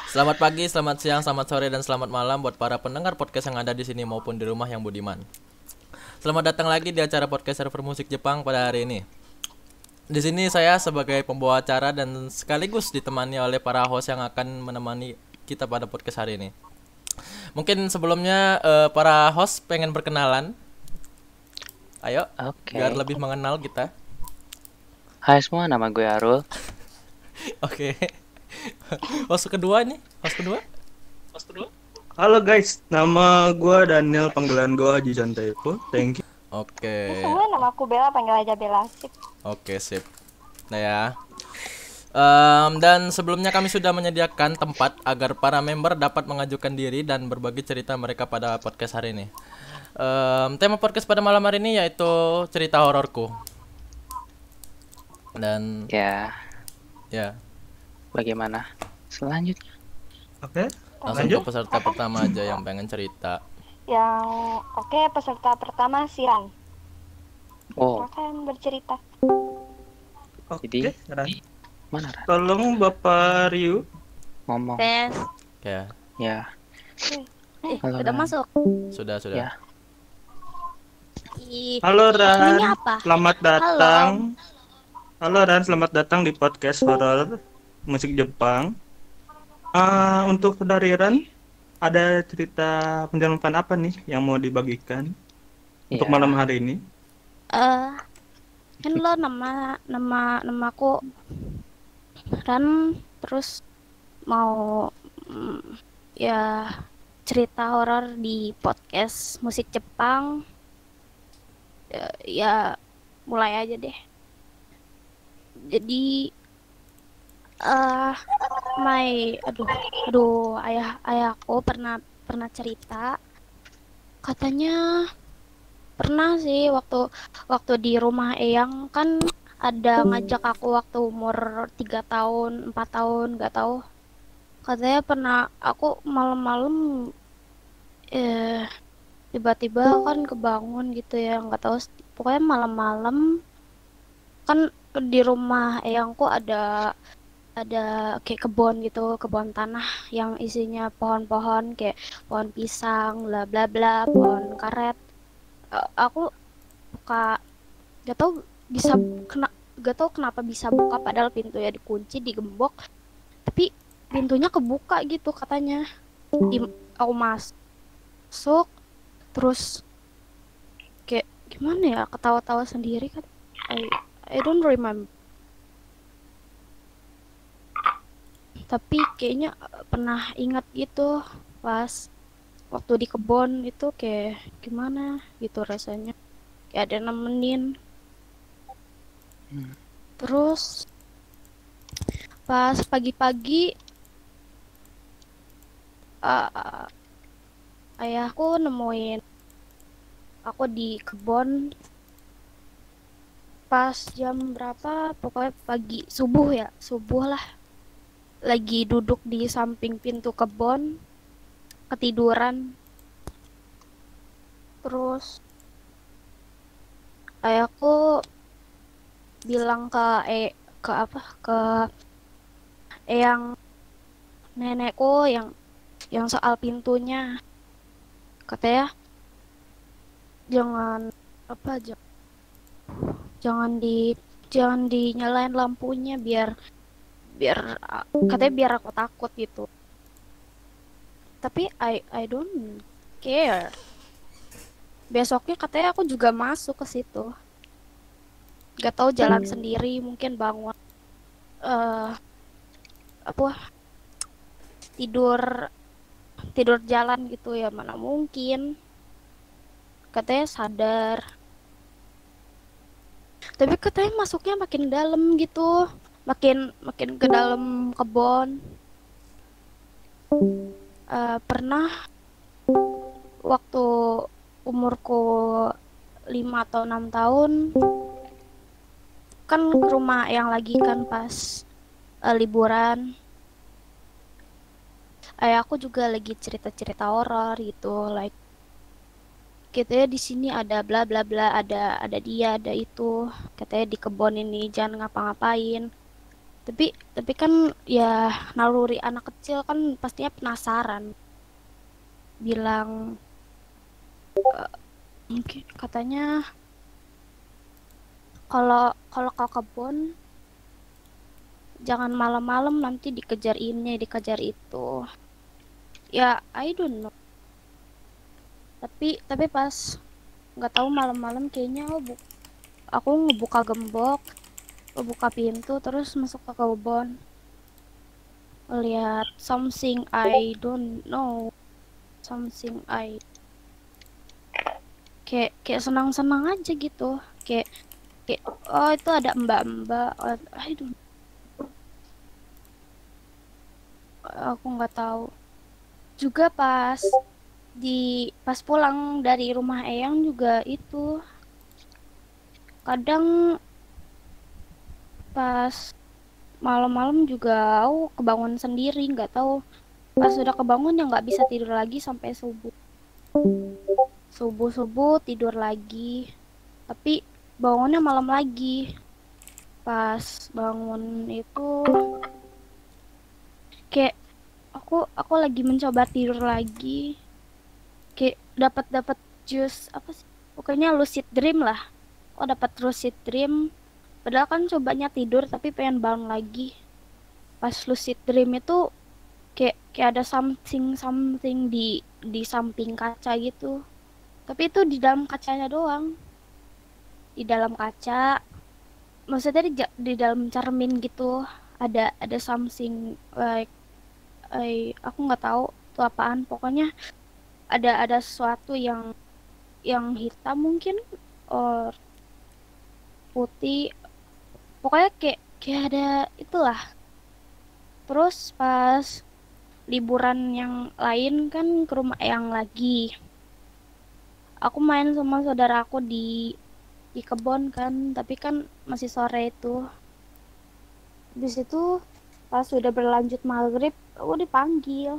Selamat pagi, selamat siang, selamat sore, dan selamat malam buat para pendengar podcast yang ada di sini maupun di rumah yang budiman. Selamat datang lagi di acara podcast server musik Jepang pada hari ini. Di sini saya sebagai pembawa acara dan sekaligus ditemani oleh para host yang akan menemani kita pada podcast hari ini. Mungkin sebelumnya para host pengen berkenalan. Ayo, biar Oke. lebih mengenal kita. Hai semua, nama gue Arul. Oke. Host kedua nih, host kedua. Halo guys, nama gue Daniel, panggilan gue Aji Jantaipo. Thank you. Oke. Semua nama aku Bella, panggil aja Bella. Sip. Oke, sip. Nah ya. Dan sebelumnya kami sudah menyediakan tempat agar para member dapat mengajukan diri dan berbagi cerita mereka pada podcast hari ini. Tema podcast pada malam hari ini yaitu cerita hororku. Dan Ya, ya, bagaimana selanjutnya? Oke, langsung lanjut. ke peserta pertama aja yang pengen cerita. Yang oke, peserta pertama Siran. Oh, Silakan bercerita. Jadi- Oke, Ran. mana Ran? Tolong Bapak Ryu. Ngomong. Tes. Ya, Ya, Halo, Udah Ran. masuk. sudah. Ya. Halo Ran, Ini apa? selamat datang. Halo Ran, selamat datang di podcast horor musik Jepang. Untuk dari Ran, ada cerita menyeramkan apa nih yang mau dibagikan untuk Ya. malam hari ini? Kan lo nama aku Ran, terus mau ya cerita horor di podcast musik Jepang. Ya mulai aja deh. Jadi ayahku pernah cerita, katanya pernah sih waktu di rumah Eyang kan ada ngajak aku waktu umur 3 tahun 4 tahun nggak tahu, katanya pernah aku malam-malam tiba-tiba kan kebangun gitu ya, nggak tahu pokoknya malam-malam kan di rumah Eyangku ada kayak kebun gitu, kebun tanah yang isinya pohon-pohon kayak pohon pisang, bla bla bla, pohon karet. Aku buka, gak tahu bisa gak tahu kenapa bisa buka padahal pintunya dikunci, digembok, tapi pintunya kebuka gitu katanya. Aku masuk, terus kayak gimana ya, ketawa-tawa sendiri kan. I don't remember, tapi kayaknya pernah ingat gitu pas waktu di kebun itu, kayak gimana gitu rasanya, kayak ada nemenin. Terus pas pagi-pagi ayahku nemuin aku di kebun pas jam berapa, pokoknya pagi, subuh lah, lagi duduk di samping pintu kebun ketiduran. Terus ayahku bilang ke eyang nenekku yang soal pintunya, katanya jangan dinyalain lampunya, biar katanya biar aku takut gitu. Tapi I don't care. Besoknya katanya aku juga masuk ke situ, gak tahu jalan sendiri, mungkin bangun tidur jalan gitu ya, mana mungkin, katanya sadar. Tapi katanya masuknya makin dalam gitu, makin ke dalam kebun. Pernah waktu umurku 5 atau 6 tahun kan ke rumah yang lagi kan pas liburan. Aku juga lagi cerita-cerita horor gitu, like katanya di sini ada bla bla bla, ada dia, ada itu, katanya di kebun ini jangan ngapa-ngapain. Tapi kan ya naluri anak kecil kan pastinya penasaran. Bilang mungkin katanya kalau kalau ke kebun jangan malam-malam nanti dikejar ini, dikejar itu. Ya, I don't know. Tapi pas nggak tahu malam-malam kayaknya aku ngebuka gembok, ngebuka pintu terus masuk ke kebun. Lihat something I don't know. Something kayak senang-senang aja gitu. Kayak oh itu ada mbak-mbak. Oh, I don't, aku nggak tahu. Juga pas pulang dari rumah Eyang juga itu kadang pas malam-malam juga aku kebangun sendiri, nggak tahu pas sudah kebangun ya nggak bisa tidur lagi sampai subuh tidur lagi, tapi bangunnya malam lagi. Pas bangun itu kayak aku lagi mencoba tidur lagi, kayak dapat jus apa sih, pokoknya lucid dream lah. Oh, dapat lucid dream padahal kan cobanya tidur tapi pengen bangun lagi. Pas lucid dream itu kayak ada something di samping kaca gitu, tapi itu di dalam kacanya doang, di dalam kaca, maksudnya di dalam cermin gitu. Ada something like aku nggak tahu itu apaan, pokoknya ada sesuatu yang hitam mungkin or putih, pokoknya kayak ada itulah. Terus pas liburan yang lain kan ke rumah Eyang lagi, aku main sama saudara aku di kebun kan, tapi kan masih sore itu. Habis itu pas sudah berlanjut maghrib aku dipanggil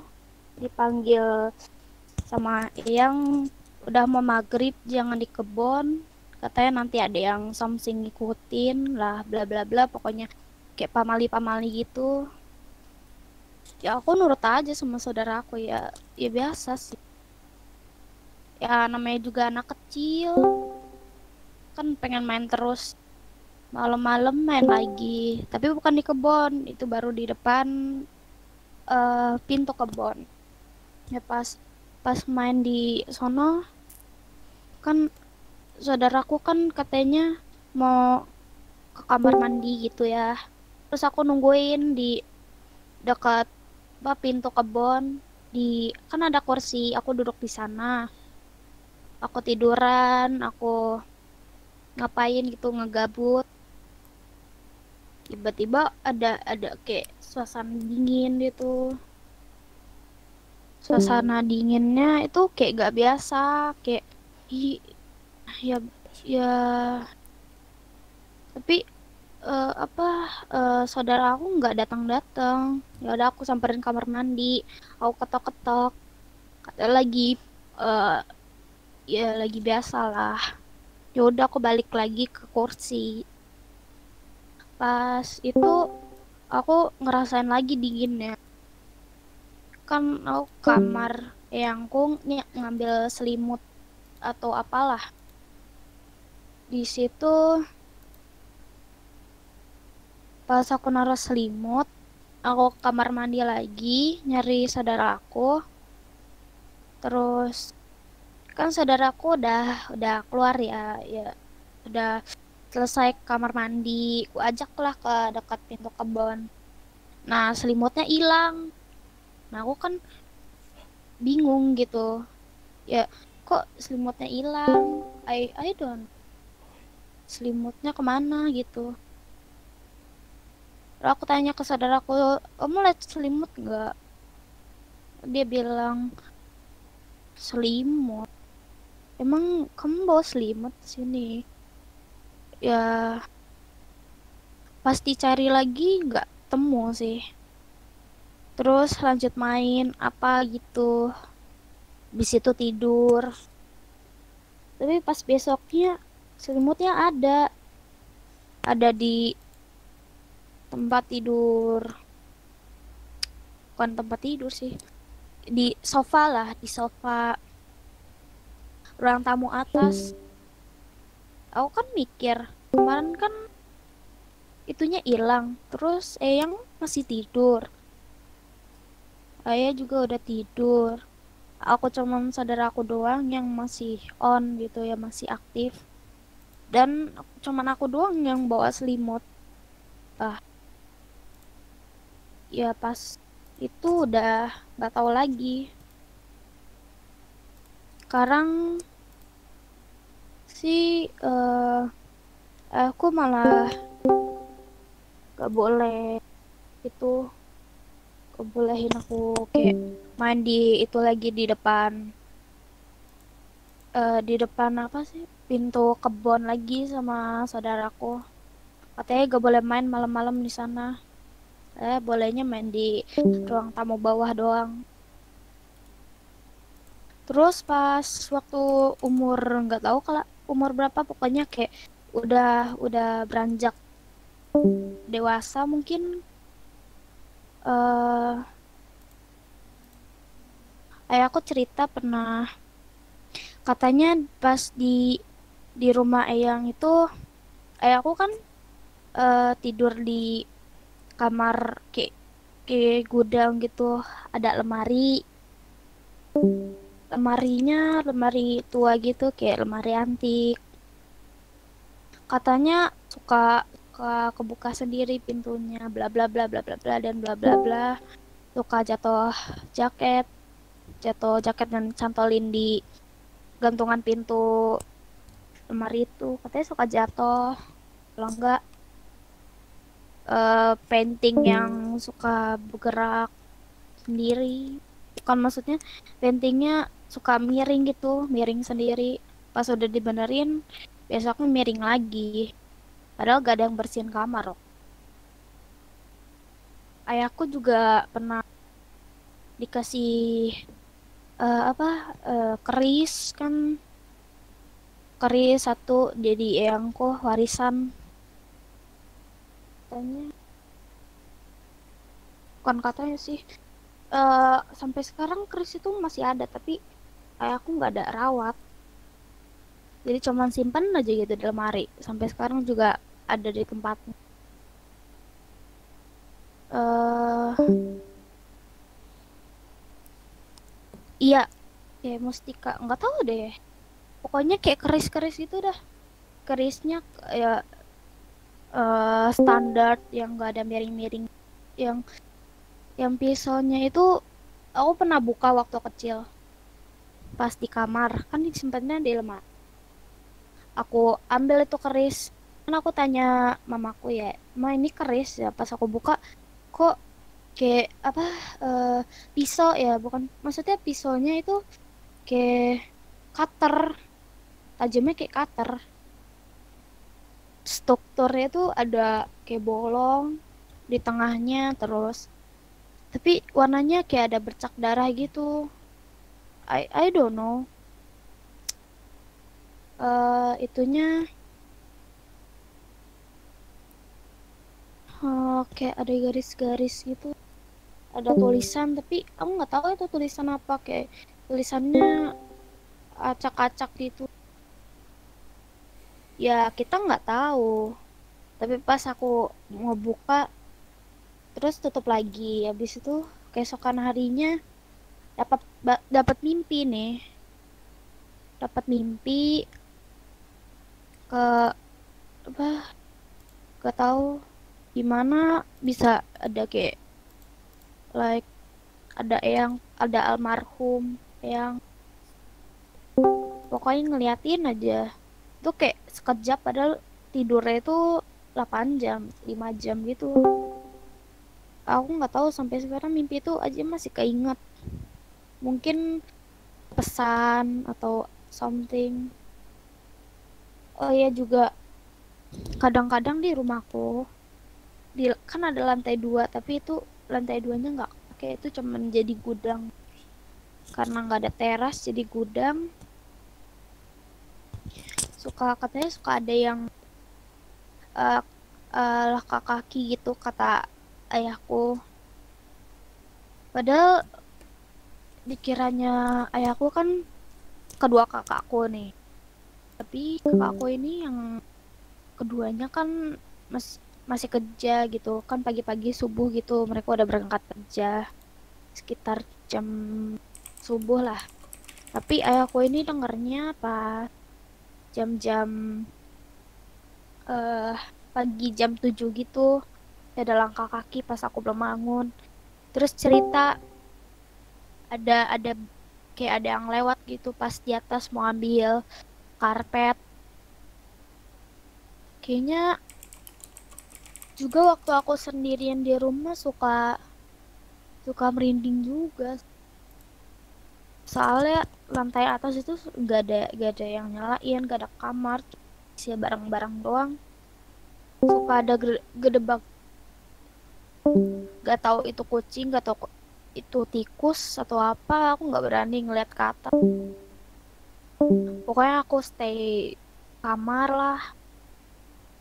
sama Eyang, udah mau maghrib jangan di kebun, katanya nanti ada yang something ngikutin lah bla bla bla, pokoknya kayak pamali gitu. Ya aku nurut aja sama saudara aku, ya biasa sih, ya namanya juga anak kecil kan pengen main terus. Malam-malam main lagi, tapi bukan di kebun, itu baru di depan pintu kebun. Ya pas main di sono kan saudaraku kan katanya mau ke kamar mandi gitu ya, terus aku nungguin di dekat pintu kebun, kan ada kursi, aku duduk di sana, aku tiduran, aku ngapain gitu ngegabut. Tiba-tiba ada kayak suasana dingin gitu. Suasana dinginnya itu kayak gak biasa, kayak ya ya tapi saudara aku nggak datang. Ya udah aku samperin kamar mandi, aku ketok-ketok, kata lagi ya lagi biasa lah. Ya udah aku balik lagi ke kursi. Pas itu aku ngerasain lagi dinginnya. Kan aku kamar Eyangku ngambil selimut atau apalah. Di situ pas aku naruh selimut, aku ke kamar mandi lagi nyari saudara aku. Terus kan saudaraku udah keluar ya udah selesai kamar mandi, aku ajaklah ke dekat pintu kebun. Nah selimutnya hilang. Nah aku kan bingung gitu, ya kok selimutnya hilang, I don't, selimutnya kemana gitu. Lalu aku tanya ke saudaraku, kamu lihat selimut nggak? Dia bilang, selimut, emang kamu bawa selimut sini? Ya pas dicari lagi nggak temu sih. Terus lanjut main apa gitu, habis itu tidur. Tapi pas besoknya selimutnya ada di tempat tidur, bukan tempat tidur sih, di sofa lah, di sofa ruang tamu atas. Aku kan mikir kemarin kan itunya hilang, terus Eyang masih tidur, Ayah juga udah tidur, aku cuman sadar aku doang yang masih on gitu ya, masih aktif, dan cuman aku doang yang bawa selimut. Ya pas itu udah nggak tahu lagi. Sekarang sih aku malah gak boleh itu, kebolehin aku kayak main di itu lagi di depan apa sih, pintu kebun lagi sama saudaraku. Katanya gak boleh main malam-malam di sana. Bolehnya main di ruang tamu bawah doang. Terus pas waktu umur nggak tahu kalau umur berapa, pokoknya kayak udah beranjak dewasa mungkin, eh ayahku cerita pernah, katanya pas di rumah Eyang itu, ayahku kan tidur di kamar kayak gudang gitu, ada lemarinya lemari tua gitu, kayak lemari antik. Katanya suka kebuka sendiri pintunya, bla bla bla bla bla bla dan bla bla bla. Suka jaket jatuh jaket dan cantolin di gantungan pintu lemari itu, katanya suka jatuh. Kalau enggak painting yang suka bergerak sendiri, bukan, maksudnya paintingnya suka miring gitu, miring sendiri. Pas udah dibenerin besoknya miring lagi, padahal gak ada yang bersihin kamar loh. Ayahku juga pernah dikasih keris kan, keris satu jadi eyangku warisan. Katanya, bukan katanya sih, sampai sekarang keris itu masih ada, tapi ayahku nggak ada rawat, jadi cuman simpan aja gitu di lemari, sampai sekarang juga ada di tempatnya. Iya, kayak mustika, nggak tahu deh, pokoknya kayak keris-keris gitu dah. Kerisnya ya standar yang nggak ada miring-miring, yang pisaunya itu aku pernah buka waktu kecil pas di kamar, kan disimpannya di lemari. Aku ambil itu keris, kan aku tanya mamaku ya, ma ini keris ya, pas aku buka kok kayak apa, eh, pisau ya, bukan, maksudnya pisaunya itu kayak cutter, tajamnya kayak cutter, strukturnya tuh ada kayak bolong di tengahnya, terus tapi warnanya kayak ada bercak darah gitu. I don't know, itunya kayak ada garis-garis gitu, ada tulisan, tapi aku nggak tahu itu tulisan apa, kayak tulisannya acak-acak gitu. Ya kita nggak tahu, tapi pas aku mau buka terus tutup lagi, habis itu keesokan harinya dapat mimpi nih, dapat mimpi ke apa, gak tahu gimana bisa ada kayak like ada yang ada almarhum yang pokoknya ngeliatin aja, itu kayak sekejap, padahal tidurnya itu 8 jam 5 jam gitu. Aku nggak tahu sampai sekarang mimpi itu aja masih keinget, mungkin pesan atau something. Oh ya juga, kadang-kadang di rumahku kan ada lantai 2, tapi itu lantai 2-nya nggak pakai, itu cuman jadi gudang, karena nggak ada teras jadi gudang. Katanya suka ada yang laka kaki gitu kata ayahku. Padahal dikiranya ayahku kan kedua kakakku nih. Tapi kakakku ini yang keduanya kan masih kerja gitu. Kan pagi-pagi subuh gitu mereka udah berangkat kerja. Sekitar jam subuh lah. Tapi ayahku ini dengernya pas jam-jam pagi jam 7 gitu. Ada langkah kaki pas aku belum bangun. Terus cerita ada kayak ada yang lewat gitu pas di atas mau ambil karpet. Kayaknya juga waktu aku sendirian di rumah suka merinding juga. Soalnya lantai atas itu gak ada yang nyalain, gak ada kamar, isi barang-barang doang. Suka ada gedebak. Gak tahu itu kucing, gak tahu itu tikus atau apa, aku nggak berani ngeliat ke atas. Pokoknya aku stay kamar lah,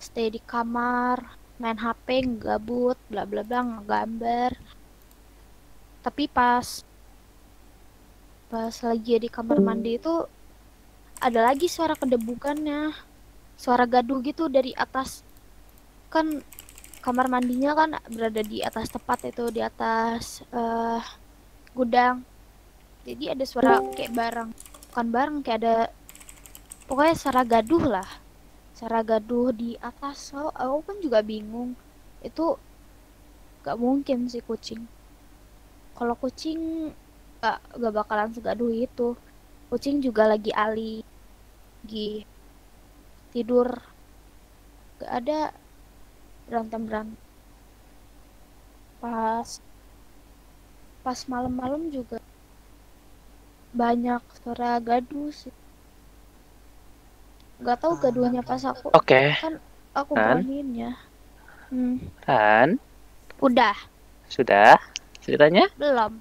stay di kamar, main HP, gabut, bla bla bla, ngegambar. Tapi pas lagi di kamar mandi itu ada lagi suara kedebukannya, suara gaduh gitu dari atas. Kan kamar mandinya kan berada di atas tepat itu, di atas gudang. Jadi ada suara kayak bukan barang, kayak ada pokoknya suara gaduh lah. Suara gaduh di atas. Aku kan juga bingung. Itu gak mungkin sih kucing. Kalau kucing gak bakalan segaduh itu. Kucing juga lagi tidur. Gak ada berantem pas malam-malam juga banyak suara gaduh sih. Gak tahu gaduhnya pas aku Oke. kan aku beraniin ya. Ran, Udah sudah ceritanya? belum,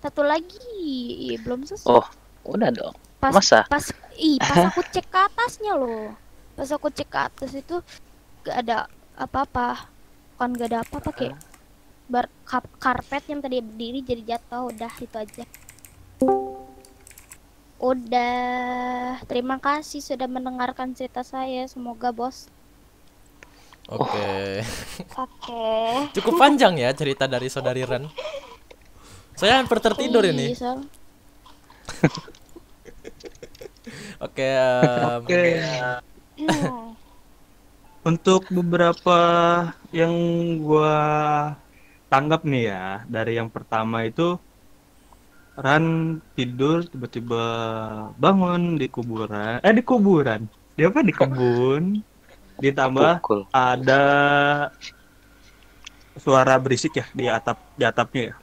satu lagi belum selesai. Oh, udah dong. pas Masa? pas aku cek ke atasnya loh. Pas aku cek ke atas itu gak ada apa-apa. Bukan gak ada apa-apa, kayak karpet yang tadi berdiri jadi jatuh. Udah itu aja. Udah, terima kasih sudah mendengarkan cerita saya. Semoga bos. Oke. Oke. Cukup panjang ya cerita dari saudari Ren. Saya hampir tertidur ini. Oke. Oke. Untuk beberapa yang gua tanggap nih ya, dari yang pertama itu Ran tidur tiba-tiba bangun di kuburan. Di kuburan. Di apa? Di kebun. Ditambah Pukul. ada suara berisik ya di atapnya ya.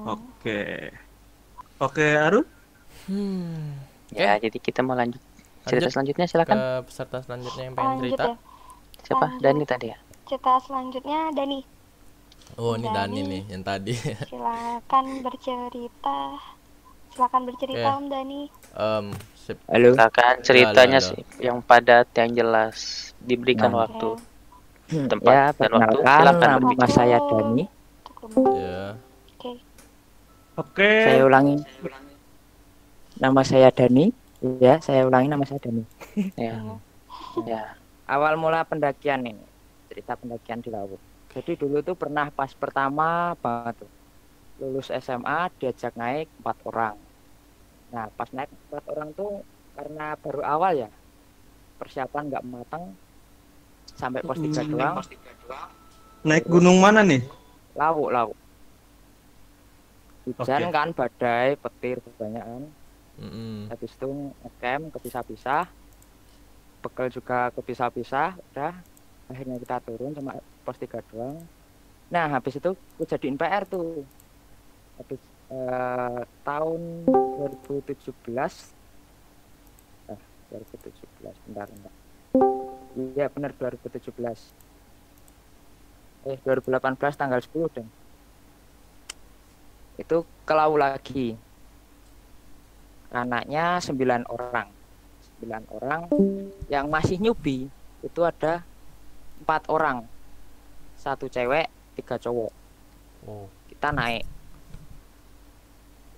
Oke. Oke, Arun. Ya, jadi kita mau lanjut. Cerita Lanjut selanjutnya ke silakan. peserta selanjutnya yang pengen Lanjut cerita. ya. Siapa? lanjut. Dani tadi ya? Cerita selanjutnya Dani. Oh, ini Dani Dani. nih yang tadi. Silakan bercerita. Silakan bercerita Oke. Om Dani. Sip. Halo, Silakan ceritanya halo. sih yang padat, yang jelas. Diberikan Nah. waktu, Oke. tempat, ya dan waktu. perkenalkan Silakan nama berbicara. saya Dani. Ya. Oke. Oke. Saya ulangi. Nama saya Dani. Ya, saya ulangi nama saya Dani. Ya. Ya. Awal mula pendakian ini, cerita pendakian di laut. Jadi dulu tuh pernah pas pertama banget tuh, lulus SMA diajak naik 4 orang. Nah, pas naik 4 orang tuh karena baru awal ya, persiapan nggak matang, sampai pos 3 doang. Naik gunung mana nih? Lauk. Hujan Oke. kan, badai, petir kebanyakan. Habis itu ngecamp kepisah-pisah, bekal juga kepisah-pisah. Udah, akhirnya kita turun cuma pos 3 doang. Nah, habis itu aku jadiin PR tuh. Habis tahun 2017 bentar. Iya benar 2017. 2018 tanggal 10 deh. Itu ke laut lagi. Anaknya 9 orang. 9 orang yang masih newbie itu ada 4 orang, 1 cewek 3 cowok. Oh. Kita naik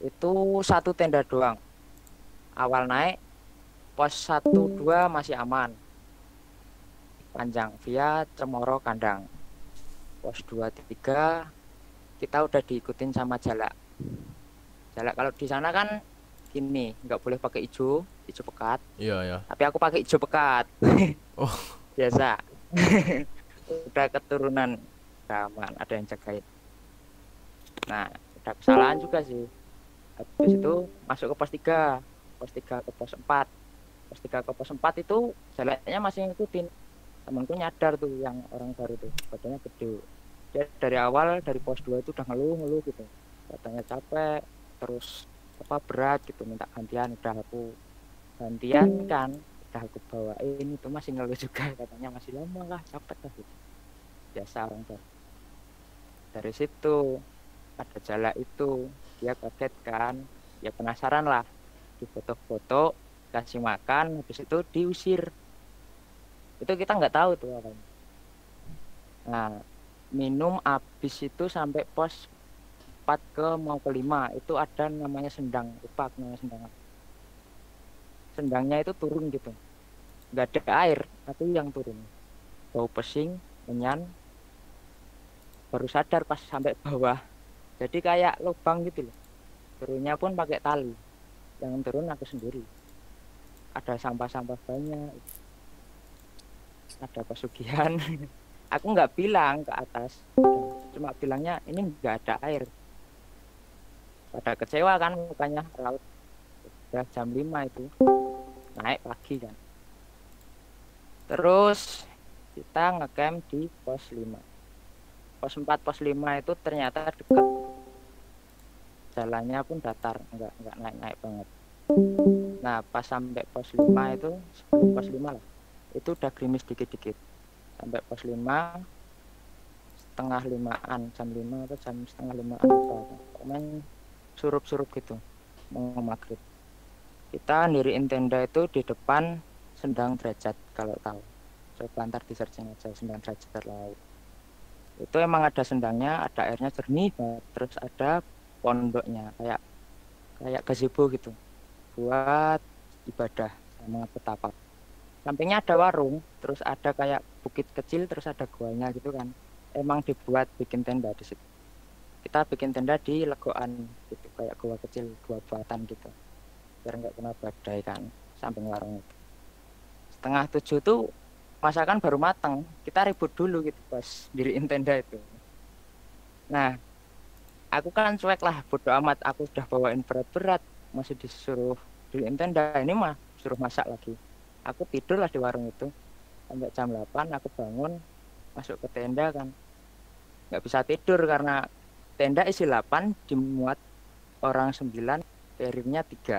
itu 1 tenda doang. Awal naik pos 1, 2 masih aman, panjang via Cemoro Kandang. Pos 2, 3 kita udah diikutin sama jalak. Kalau di sana kan gini, nggak boleh pakai hijau pekat. Iya. Tapi aku pakai hijau pekat. Oh. Biasa. Udah keturunan aman, ada yang jagain. Nah, udah kesalahan juga sih. Habis itu masuk ke pos 3. Pos 3 ke pos 4. Pos 3 ke pos 4 itu jalaknya masih ngikutin. Temanku nyadar tuh yang orang baru tuh, badannya gede. Dia dari awal dari pos 2 itu udah ngeluh gitu. Katanya capek, terus berat gitu, minta gantian. Udah aku gantian kan, udah aku bawain, itu masih ngeluh juga, katanya masih lama lah, capek lah gitu. Biasa orang baru. Dari situ ada jalak itu, dia kaget kan, ya penasaran lah, di foto-foto, kasih makan, habis itu diusir. Itu kita nggak tahu tuh apa. Nah, minum habis itu sampai pos 4 mau ke 5 itu ada namanya sendang, lupa namanya sendang. Sendangnya itu turun gitu, nggak ada air, aku yang turun, bau pesing, menyan. Baru sadar pas sampai bawah, jadi kayak lubang gitu loh. Turunnya pun pakai tali, yang turun aku sendiri. Ada sampah-sampah banyak, ada pesugihan. Aku nggak bilang ke atas, cuma bilangnya ini nggak ada air. Pada kecewa kan mukanya laut. Udah jam 5 itu naik pagi kan. Terus kita ngecamp di pos 5. Pos 4, pos 5 itu ternyata dekat. Jalannya pun datar, enggak naik-naik banget. Nah, pas sampai pos 5 itu, sebelum pos 5 lah, itu udah gerimis dikit-dikit. Sampai pos 5 setengah 5-an, jam 5 atau jam setengah 5-an pokoknya surup-surup gitu, mau maghrib. Kita ndiriin tenda itu di depan Sendang Derajat, kalau tahu. Coba ntar di searching aja, Sendang Derajat laut. Itu emang ada sendangnya, ada airnya jernih, terus ada pondoknya, kayak gazebo gitu, buat ibadah sama petapa. Sampingnya ada warung, terus ada kayak bukit kecil, terus ada guanya gitu kan. Emang dibuat bikin tenda di situ. Kita bikin tenda di legoan gitu, kayak gua kecil, gua buatan gitu, biar nggak kena badai kan, samping warung itu. 6:30 tuh masakan baru matang, kita ribut dulu gitu pas diriin tenda itu. Nah, aku kan cuek lah, bodo amat, aku udah bawain berat-berat, masih disuruh diriin tenda, ini mah suruh masak lagi. Aku tidur lah di warung itu sampai jam 8, aku bangun masuk ke tenda kan, nggak bisa tidur karena tenda isi 8, dimuat orang 9, carrier-nya 3,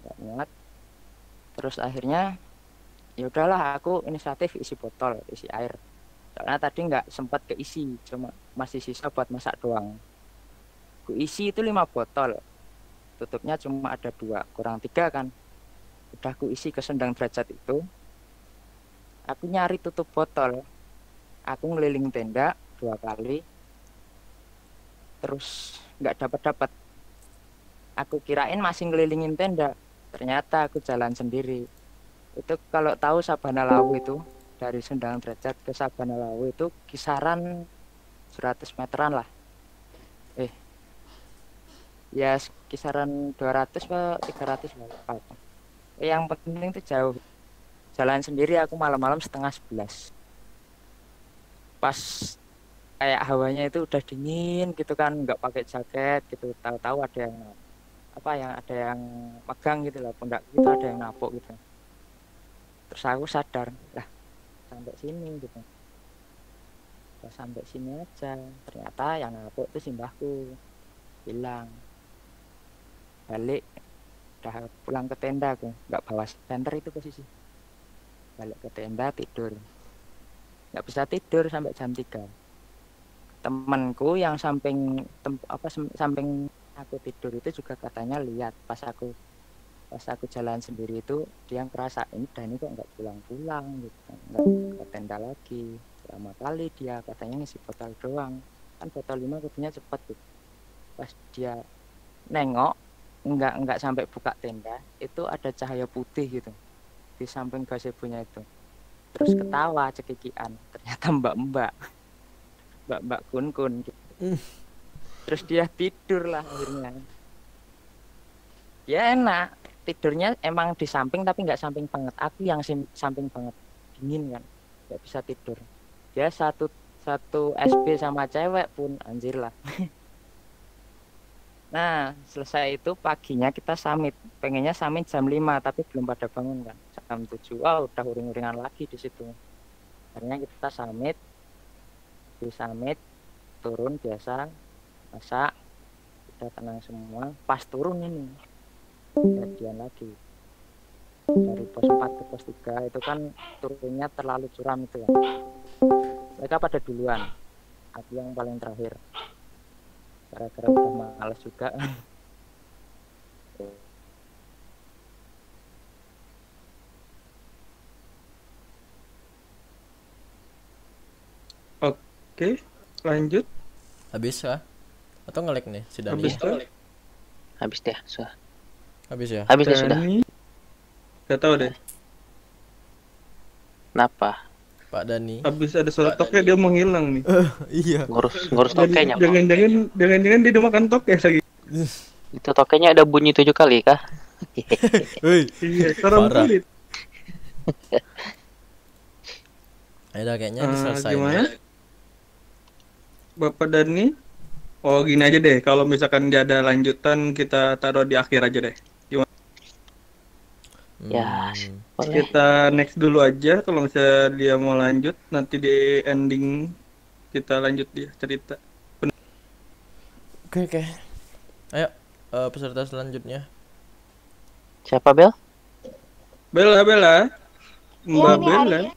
nggak muat. Terus akhirnya ya udahlah, aku inisiatif isi botol, isi air, soalnya tadi nggak sempat keisi, cuma masih sisa buat masak doang. Aku isi itu 5 botol, tutupnya cuma ada 2, kurang 3 kan. Udah aku isi ke Sendang Derajat itu, aku nyari tutup botol, aku ngeliling tenda 2 kali, terus nggak dapat. Aku kirain masih ngelilingin tenda, ternyata aku jalan sendiri. Itu kalau tahu Sabana Lawu itu, dari Sendang Derajat ke Sabana Lawu itu kisaran 100 meteran lah. Ya kisaran 200 ke 300 lah. Yang penting itu jauh. Jalan sendiri aku malam-malam 10:30. Pas kayak hawanya itu udah dingin gitu kan, nggak pakai jaket gitu, tahu-tahu ada yang megang gitu lah, pundak gitu ada yang napuk gitu. Terus aku sadar, lah sampai sini gitu, ya sampai sini aja. Ternyata yang napuk itu simbahku, bilang balik, udah pulang ke tenda, aku nggak bawa senter itu posisi, balik ke tenda tidur, nggak bisa tidur sampai jam 3. Temanku yang samping samping aku tidur itu juga katanya lihat pas aku Pas aku jalan sendiri itu dia ngerasain dan kok nggak pulang-pulang gitu, nggak ke tenda lagi. Lama kali dia katanya ngisi botol doang, kan botol 5 kudunya cepet gitu. Pas dia nengok nggak sampai buka tenda itu ada cahaya putih gitu di samping gazebo-nya itu, terus ketawa cekikian, ternyata mbak kun gitu. Terus dia tidur lah akhirnya. Ya enak tidurnya, emang di samping tapi nggak samping banget, aku yang samping banget, dingin kan nggak bisa tidur. Dia satu SB sama cewek pun anjir lah. Nah selesai itu paginya kita summit, pengennya summit jam 5 tapi belum pada bangun kan, jam 7 udah uring-uringan lagi di situ. Akhirnya kita di summit turun biasa, masak, udah tenang semua. Pas turun ini kejadian lagi dari pos 4 ke pos 3 itu kan turunnya terlalu curam itu ya. Mereka pada duluan, aku yang paling terakhir gara-gara udah males juga. Oke, lanjut. Habis kah? Atau nge-lag nih si Dani? Habis tuh. Habis deh, sudah. Habis ya? Habis deh sudah. Dani. Gak tahu deh. Kenapa? Pak Dani. Habis ada suara toke dia menghilang nih. Iya. Ngurus tokenya. Bang. Jangan-jangan dia makan toke lagi. Itu tokenya ada bunyi 7 kali kah? Hei. Iya, serem Parah. kulit. Ayo kayaknya diselesai. Gimana? Bapak Dani? Oh gini aja deh, kalau misalkan dia ada lanjutan kita taruh di akhir aja deh. Ya, boleh. Kita next dulu aja, kalau misalnya dia mau lanjut nanti di ending kita lanjut dia cerita. Oke. Ayo peserta selanjutnya. Siapa Bel? Bella. Mbak ini Bella. Ari.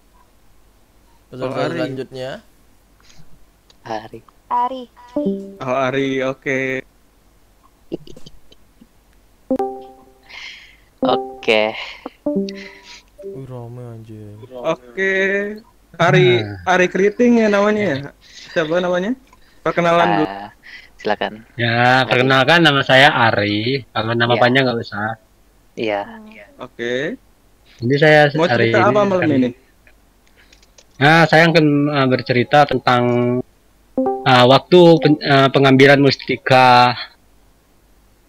Peserta Ari. selanjutnya. Hari. Ari. Oh Ari, oke. Oke. Rame anjir. Oke. Ari Keriting ya namanya ya? Siapa namanya? Perkenalan dulu. Silakan. Ya, perkenalkan nama saya Ari. Kalau nama Ya. panjang nggak usah. Iya. Oke. Jadi saya Mau hari cerita apa malam akan- ini? Nah, saya akan bercerita tentang waktu pengambilan mustika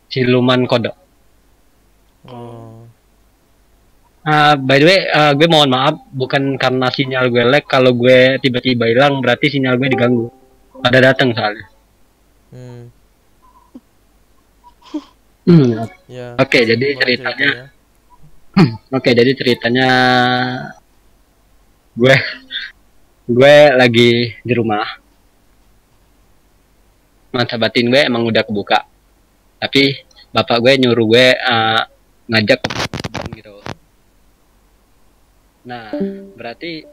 siluman kodok. Oh. By the way, gue mohon maaf, bukan karena sinyal gue lag. Kalau gue tiba-tiba hilang, berarti sinyal gue diganggu. Pada datang soalnya. Ya. Oke, jadi Gimana ceritanya. Oke, jadi ceritanya gue lagi di rumah. Mata batin gue emang udah kebuka. Tapi bapak gue nyuruh gue ngajak ke kebun gitu. Nah, berarti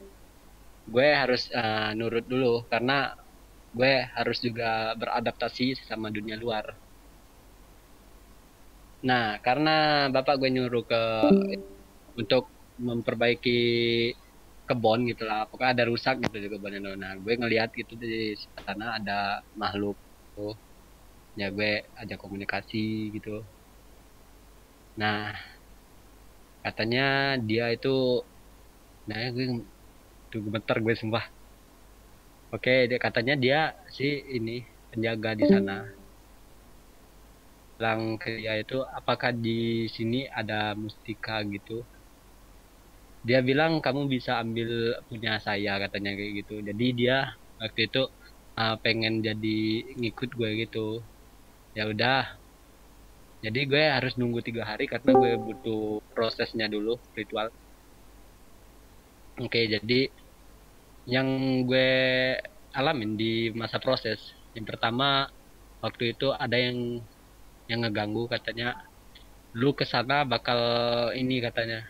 gue harus nurut dulu karena gue harus juga beradaptasi sama dunia luar. Nah, karena bapak gue nyuruh untuk memperbaiki kebun gitu lah, pokoknya ada rusak gitu di kebun itu. Nah, gue ngelihat gitu di sana ada makhluk tuh, ya gue ajak komunikasi gitu. Nah, katanya dia itu, nah gue tuh gemeter gue sumpah. Oke, katanya dia sih ini penjaga di sana. Bilang ke dia itu, apakah di sini ada mustika gitu? Dia bilang kamu bisa ambil punya saya katanya kayak gitu. Jadi dia waktu itu pengen jadi ngikut gue gitu. Ya udah. Jadi gue harus nunggu 3 hari karena gue butuh prosesnya dulu, ritual. Oke, jadi yang gue alamin di masa proses, yang pertama waktu itu ada yang ngeganggu, katanya lu kesana bakal ini, katanya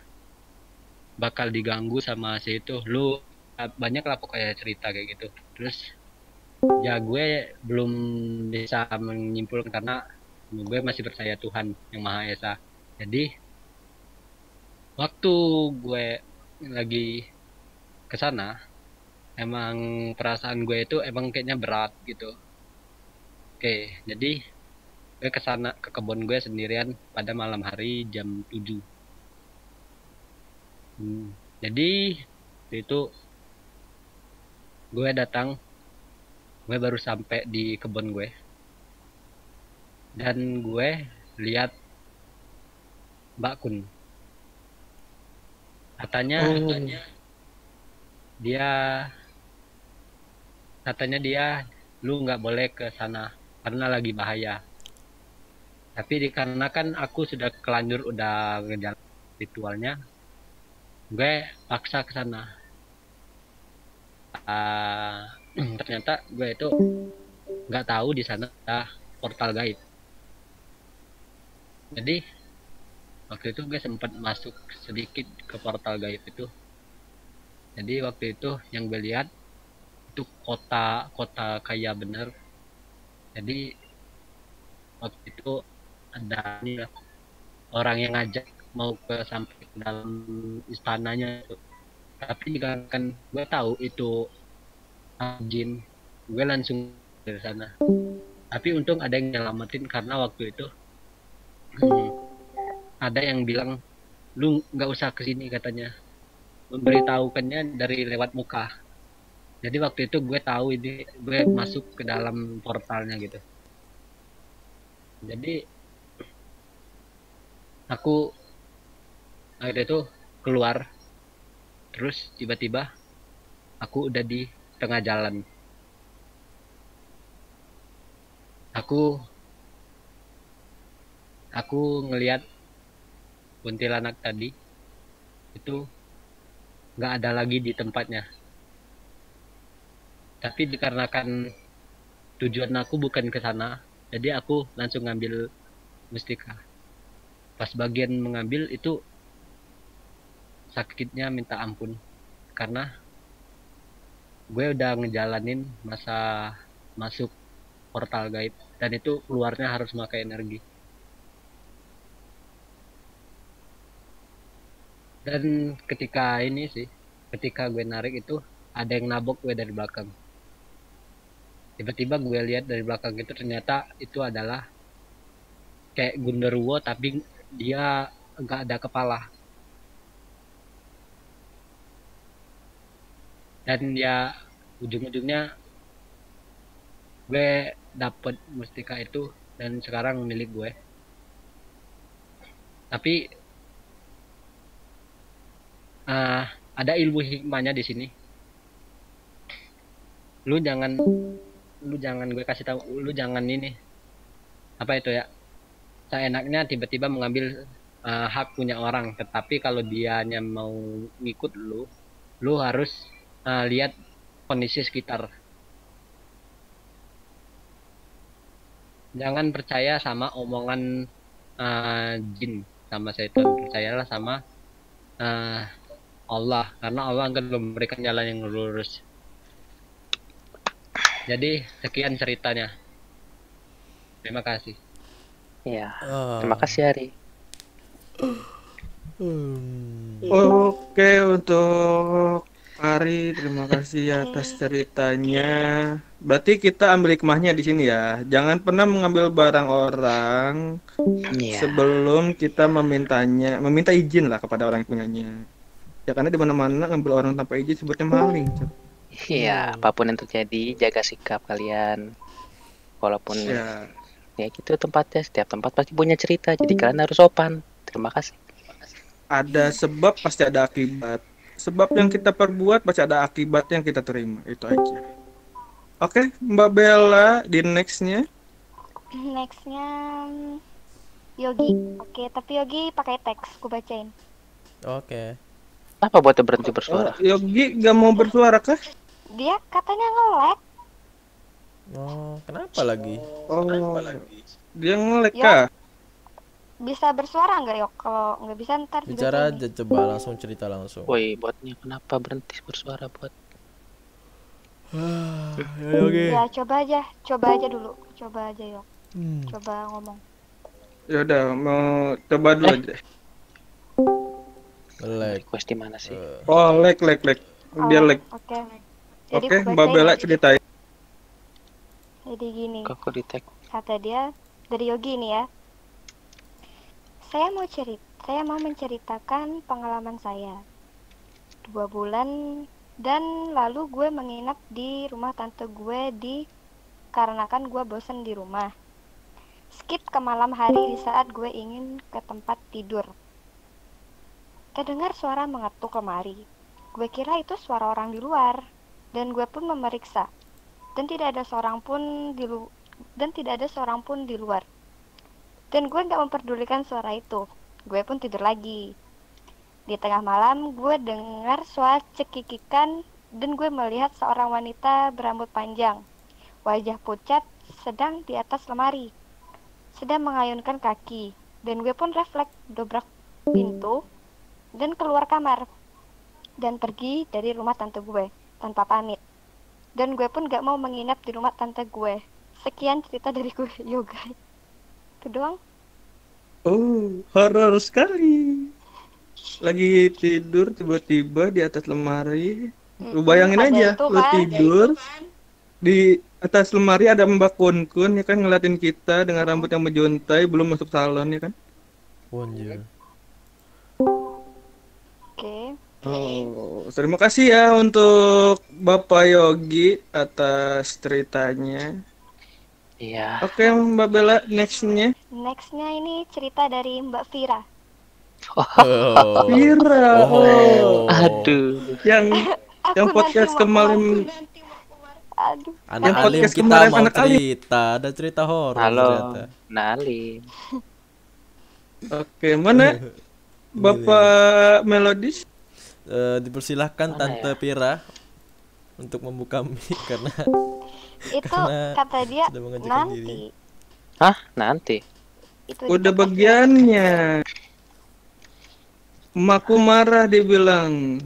bakal diganggu sama si itu, lu banyak lah pokoknya cerita kayak gitu. Terus ya gue belum bisa menyimpulkan karena gue masih percaya Tuhan yang Maha Esa. Jadi waktu gue lagi ke sana, emang perasaan gue itu emang kayaknya berat gitu. Oke, jadi gue ke sana ke kebun gue sendirian pada malam hari jam 7. Jadi itu gue datang, gue baru sampai di kebun gue dan gue lihat Mbak Kun. Katanya dia lu nggak boleh ke sana karena lagi bahaya. Tapi dikarenakan aku sudah kelanjur udah ngejalan ritualnya, gue paksa ke sana. Ternyata gue itu nggak tahu di sana ada portal gaib. Jadi waktu itu gue sempat masuk sedikit ke portal gaib itu. Jadi waktu itu yang gue lihat itu kota kaya bener. Jadi waktu itu ada orang yang ngajak mau sampai ke dalam istananya itu. Tapi kan gue tahu itu jin, gue langsung dari sana. Tapi untung ada yang nyelamatin karena waktu itu ada yang bilang lu nggak usah kesini katanya, memberitahukannya dari lewat muka. Jadi waktu itu gue tahu ini gue masuk ke dalam portalnya gitu. Jadi aku akhirnya itu keluar, terus tiba-tiba aku udah di tengah jalan. Aku ngelihat kuntilanak tadi itu nggak ada lagi di tempatnya. Tapi dikarenakan tujuan aku bukan ke sana, jadi aku langsung ngambil mustika. Pas bagian mengambil itu sakitnya minta ampun, karena gue udah ngejalanin masa masuk portal gaib dan itu keluarnya harus pakai energi. Dan ketika gue narik itu ada yang nabok gue dari belakang. Tiba-tiba gue lihat dari belakang itu ternyata itu adalah kayak Gundurwo tapi dia nggak ada kepala. Dan ya ujung-ujungnya gue dapet mustika itu dan sekarang milik gue. Tapi ada ilmu hikmahnya di sini. Lu jangan gue kasih tahu, lu jangan ini apa itu ya, seenaknya tiba-tiba mengambil hak punya orang. Tetapi kalau dianya mau ngikut lu harus lihat kondisi sekitar. Jangan percaya sama omongan jin sama setan, percayalah sama Allah, karena Allah akan memberikan jalan yang lurus. Jadi sekian ceritanya. Terima kasih. Iya. Terima kasih Ari. Oke, untuk Ari, terima kasih atas ceritanya. Berarti kita ambil hikmahnya di sini ya. Jangan pernah mengambil barang orang sebelum kita meminta izin lah kepada orang yang punyanya. Ya karena di mana-mana ngambil orang tanpa izin sebutnya maling. Iya, apapun yang terjadi, jaga sikap kalian. Walaupun ya gitu tempatnya, setiap tempat pasti punya cerita. Jadi kalian harus sopan. Terima kasih. Ada sebab pasti ada akibat. Sebab yang kita perbuat pasti ada akibat yang kita terima. Itu aja. Oke, Mbak Bella di nextnya. Nextnya Yogi. Oke, tapi Yogi pakai teks, gue bacain. Oke. Apa buatnya berhenti bersuara? Yogi gak mau bersuara kah? Dia katanya nge-lag. Oh, kenapa lagi? Dia nge-lag kah? Bisa bersuara nggak Yok? Kalau nggak bisa ntar Bicara dibacain. aja, coba langsung cerita langsung. Woi, buatnya kenapa berhenti bersuara buat? Yogi. Ya coba aja dulu. Coba aja Yok. Coba ngomong. Ya udah, mau coba dulu aja. Melek. Request di mana sih? Oh, lek. Dia lek. Oke. Jadi Oke, aku Mbak bacain Bella ya. ceritain. Jadi gini, Kok aku di tag? kata dia dari Yogi ini ya. Saya mau menceritakan pengalaman saya. 2 bulan dan lalu gue menginap di rumah tante gue karenakan gue bosen di rumah. Skip ke malam hari di saat gue ingin ke tempat tidur. Kedengar suara mengetuk lemari. Gue kira itu suara orang di luar dan gue pun memeriksa. Dan tidak ada seorang pun di luar. Dan gue gak memperdulikan suara itu. Gue pun tidur lagi. Di tengah malam gue dengar suara cekikikan dan gue melihat seorang wanita berambut panjang, wajah pucat, sedang di atas lemari, sedang mengayunkan kaki. Dan gue pun refleks dobrak pintu dan keluar kamar dan pergi dari rumah tante gue tanpa pamit. Dan gue pun gak mau menginap di rumah tante gue. Sekian cerita dari gue, Yoga. Itu doang. Oh, horor sekali. Lagi tidur tiba-tiba di atas lemari. Lu bayangin Ada aja, itu lu kan? tidur di atas lemari ada Mbak Kun ya kan ngeliatin kita dengan rambut yang menjuntai belum masuk salon ya kan. Anjir. Oke. Oh, terima kasih ya untuk Bapak Yogi atas ceritanya. Iya. Oke, Mbak Bella, nextnya. Nextnya ini cerita dari Mbak Vira. Oh. Vira. Oh. Aduh. Yang Aku podcast nanti mau kemarin. Aduh. Anak Yang alim podcast kita kemarin mau anak alim. cerita, ada cerita horor Halo. ternyata. Nali. Oke, mana Bapak Melodis? Dipersilahkan Mana Tante ya? Pira untuk membuka mic karena Itu Karena kata dia sudah mengajukan nanti. diri. Hah? Nanti. Itu Udah di podcast bagiannya. Emakku marah dibilang.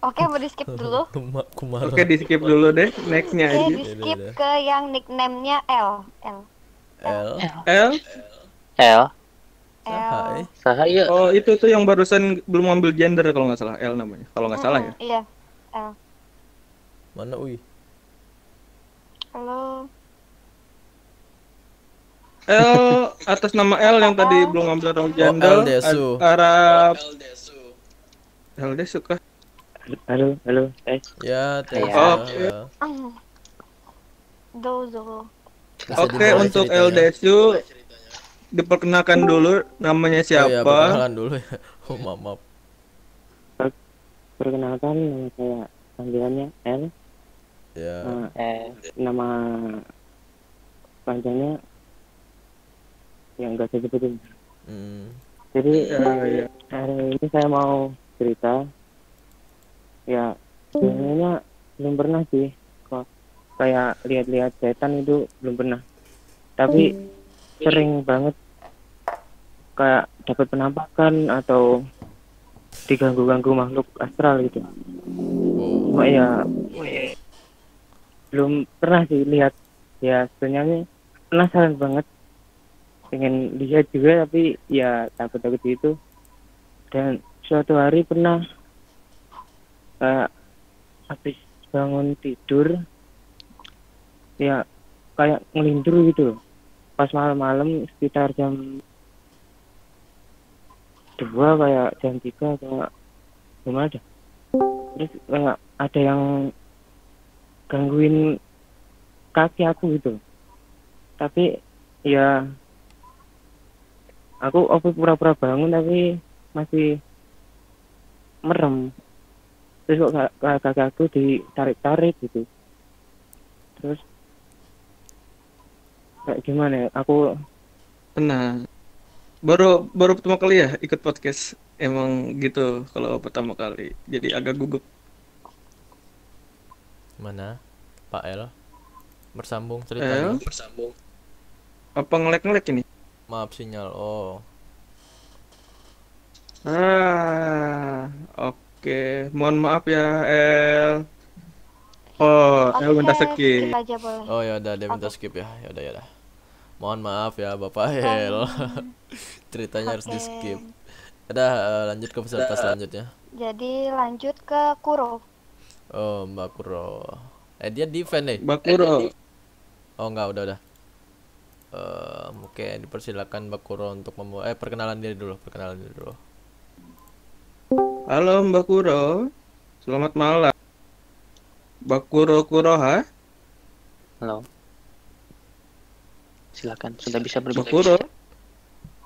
Oke, mau di skip dulu. Emakku marah. Oke, di skip dulu deh. Nextnya Oke, aja. di skip ke yang nickname-nya L. L. L. L. Hai. Sahaya. Oh, itu tuh yang barusan belum ngambil gender kalau nggak salah. L namanya. Kalau nggak salah ya. Iya. L. Mana Ui? Halo. L atas nama L yang tadi belum ngambil role gender. L Desu. Arab. L Desu kah? Halo, Ya, tes. Oke. Dozo. Oke, untuk L Desu diperkenalkan dulu namanya Oh ya, siapa? perkenalan dulu ya. Oh, maaf. perkenalkan nama saya panggilannya L. Ya. Nama panjangnya yang enggak saya sebutin. Jadi Ya. hari ini saya mau cerita. Ya, sebenarnya belum pernah sih kok kayak lihat-lihat setan itu belum pernah. Tapi sering banget kayak dapat penampakan atau diganggu-ganggu makhluk astral gitu. Cuma ya belum pernah sih lihat. Ya sebenarnya penasaran banget pengen lihat juga, tapi ya takut-takut gitu. Dan suatu hari pernah habis bangun tidur ya kayak ngelindur gitu pas malam-malam sekitar jam 2 kayak jam 3 atau gimana dah. Terus kayak ada yang gangguin kaki aku gitu, tapi ya aku pura-pura bangun tapi masih merem. Terus kok kaki aku ditarik-tarik gitu. Terus kayak gimana ya, aku Tenang. Baru pertama kali ya ikut podcast. Emang gitu kalau pertama kali. Jadi agak gugup. Mana? Pak L. Bersambung ceritanya. Apa ngelek-ngelek ini? Maaf sinyal. Oh. Oke. Mohon maaf ya, El. Oh, El minta skip skip. aja boleh. Oh ya udah, dia minta skip ya. Ya udah. Mohon maaf ya Bapak L. Ceritanya harus di skip. Udah lanjut ke peserta selanjutnya. Jadi lanjut ke Kuro. Oh, Mbak Kuro. Dia defend nih. Mbak Kuro. Oh enggak, udah. Oke, dipersilakan Mbak Kuro untuk perkenalan diri dulu. Halo Mbak Kuro. Selamat malam. Mbak Kuro Kuroha. Halo. Silakan, sudah bisa Mbak berbicara. Kuro.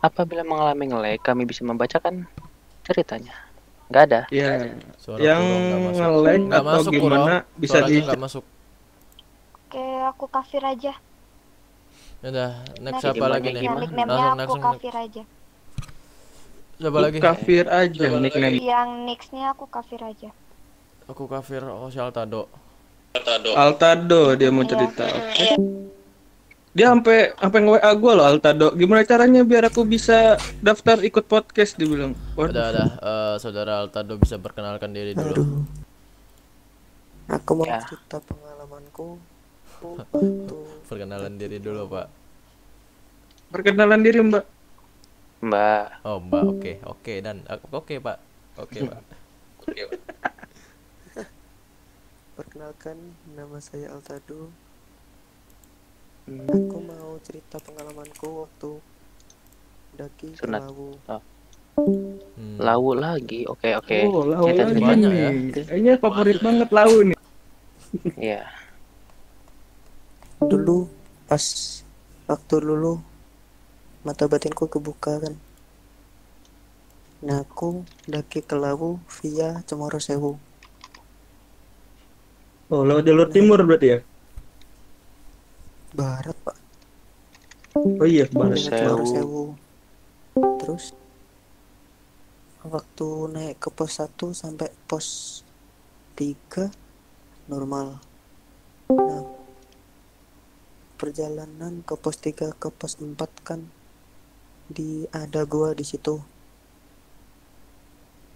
Apabila mengalami nge-lag, kami bisa membacakan ceritanya. Nggak ada. Ya. Suara Yang Kuro nggak masuk. nge-lag Nggak atau masuk, Kuro. gimana bisa Suaranya di nggak masuk. Oke, aku kafir aja. Udah, next Nah, apa lagi nih? gimana? Nickname-nya aku kafir aja. Siapa lagi? Kafir aja nickname. Yang next-nya aku kafir aja. Aku kafir. Oh, si Altado. Altado dia mau Iya. cerita. Oke. Dia sampai nge-WA gue loh Altado. Gimana caranya biar aku bisa daftar ikut podcast dibilang. Waduh. Udah. Saudara Altado bisa perkenalkan diri dulu. Aduh. Aku mau Ya. cerita pengalamanku waktu Perkenalan diri dulu, Pak. Perkenalan diri Mbak. Mbak, Oh, Mbak. Oke, dan oke, Pak. Oke, Pak. perkenalkan, nama saya Altado. Hmm. Aku mau cerita pengalamanku waktu daki ke Sunat. Lawu. Lau lagi. Oke. Oh, lau Cerita lagi banyak nih. ya. Kayaknya favorit banget lau nih. Iya. Dulu pas waktu dulu mata batinku kebuka kan. Nah, aku daki ke Lawu via Cemoro Sewu. Oh, lewat jalur timur berarti ya? Barat, Pak. Oh iya, Lewat barat. Cemoro Sewu. Terus waktu naik ke pos 1 sampai pos 3 normal. Nah, perjalanan ke pos 3 ke pos 4 kan ada gua di situ.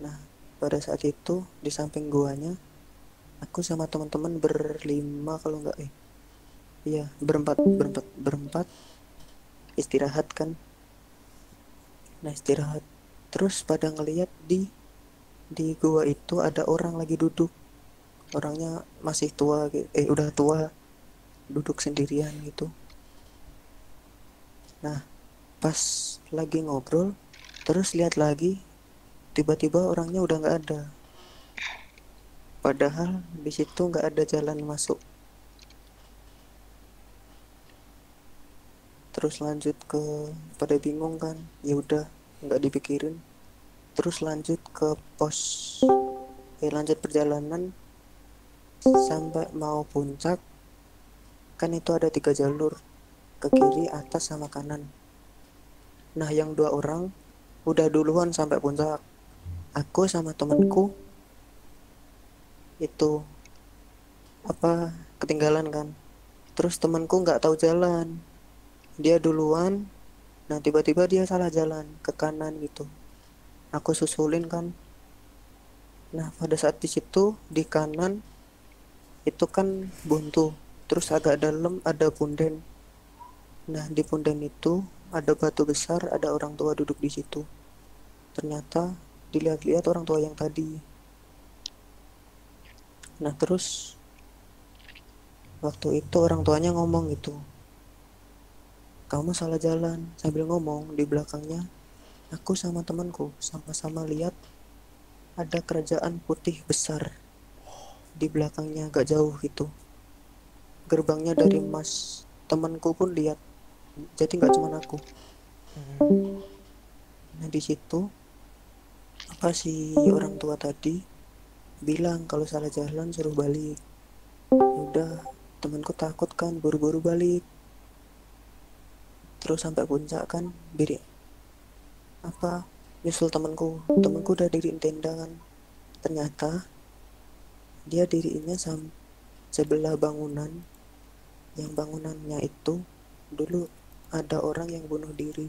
Nah, pada saat itu di samping guanya aku sama teman-teman berlima kalau enggak iya, berempat istirahat kan. Nah, istirahat terus pada ngelihat di gua itu ada orang lagi duduk. Orangnya masih tua udah tua, duduk sendirian gitu. Nah, pas lagi ngobrol terus lihat lagi, tiba-tiba orangnya udah nggak ada. Padahal di situ nggak ada jalan masuk. Terus lanjut pada bingung kan, ya udah nggak dipikirin. Terus lanjut ke pos, lanjut perjalanan sampai mau puncak. Kan itu ada 3 jalur, ke kiri, atas, sama kanan. Nah, yang 2 orang udah duluan sampai puncak. Aku sama temanku itu ketinggalan kan. Terus temanku nggak tahu jalan, dia duluan. Nah, tiba-tiba dia salah jalan ke kanan gitu. Aku susulin kan. Nah, pada saat di situ di kanan itu kan buntu, terus agak dalam ada punden. Nah, di punden itu ada batu besar, ada orang tua duduk di situ. Ternyata dilihat-lihat orang tua yang tadi. Nah, terus waktu itu orang tuanya ngomong gitu, kamu salah jalan. Sambil ngomong di belakangnya aku sama temanku sama-sama lihat ada kerajaan putih besar di belakangnya, agak jauh gitu. Gerbangnya dari emas. Temanku pun lihat, jadi nggak cuma aku. Nah, di situ si orang tua tadi bilang kalau salah jalan suruh balik. Udah, temanku takut kan, buru-buru balik. Terus sampai puncak kan, nyusul temanku udah diriin tenda kan. Ternyata dia diriinnya sebelah bangunan, yang bangunannya itu dulu ada orang yang bunuh diri,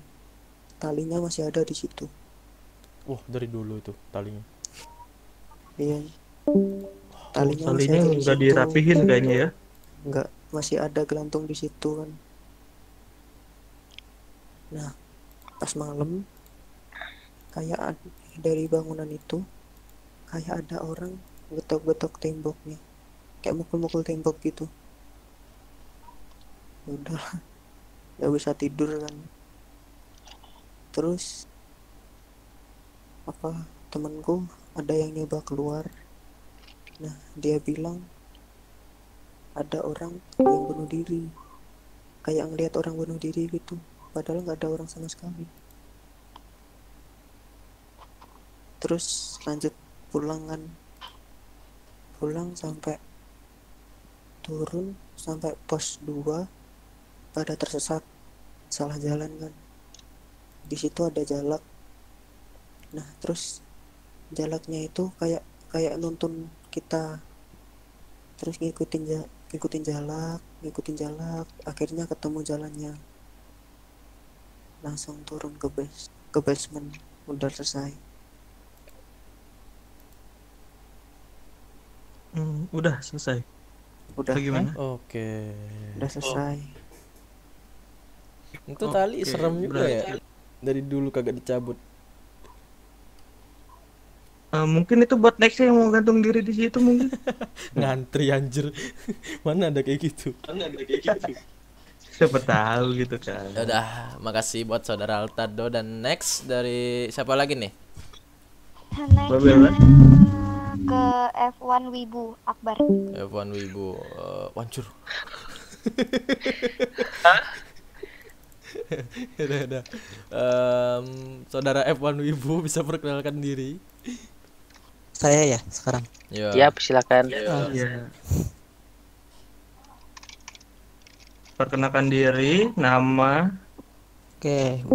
talinya masih ada di situ. Wah, dari dulu itu talinya. Iya, talinya masih Talinya ada di nggak situ. dirapihin kayaknya ya. Nggak, masih ada gelantung di situ kan. Nah, pas malam kayak dari bangunan itu kayak ada orang getok-getok temboknya, kayak mukul-mukul tembok gitu. Udah nggak bisa tidur kan. Terus temanku ada yang nyoba keluar. Nah, dia bilang ada orang yang bunuh diri, kayak ngelihat orang bunuh diri gitu, padahal nggak ada orang sama sekali. Terus lanjut pulang sampai turun sampai pos 2 pada tersesat, salah jalan kan. Di situ ada jalak. Nah, terus jalaknya itu kayak nuntun kita, terus ngikutin jalak, akhirnya ketemu jalannya, langsung turun ke basement. Udah selesai. Udah selesai. Udah gimana? Oke. Udah selesai. Itu tali serem juga ya. Dari dulu kagak dicabut. Mungkin itu buat nextnya yang mau gantung diri di situ mungkin. Ngantri anjir. Mana ada kayak gitu. Siapa tahu gitu kan. Udah, makasih buat saudara Altado. Dan next dari siapa lagi nih? Next ke F1 Wibu Akbar. F1 Wibu wancur. Udah. Saudara F1 Wibu bisa perkenalkan diri. Saya ya sekarang. Ya, silakan. Iya. Perkenalkan diri, nama. Oke.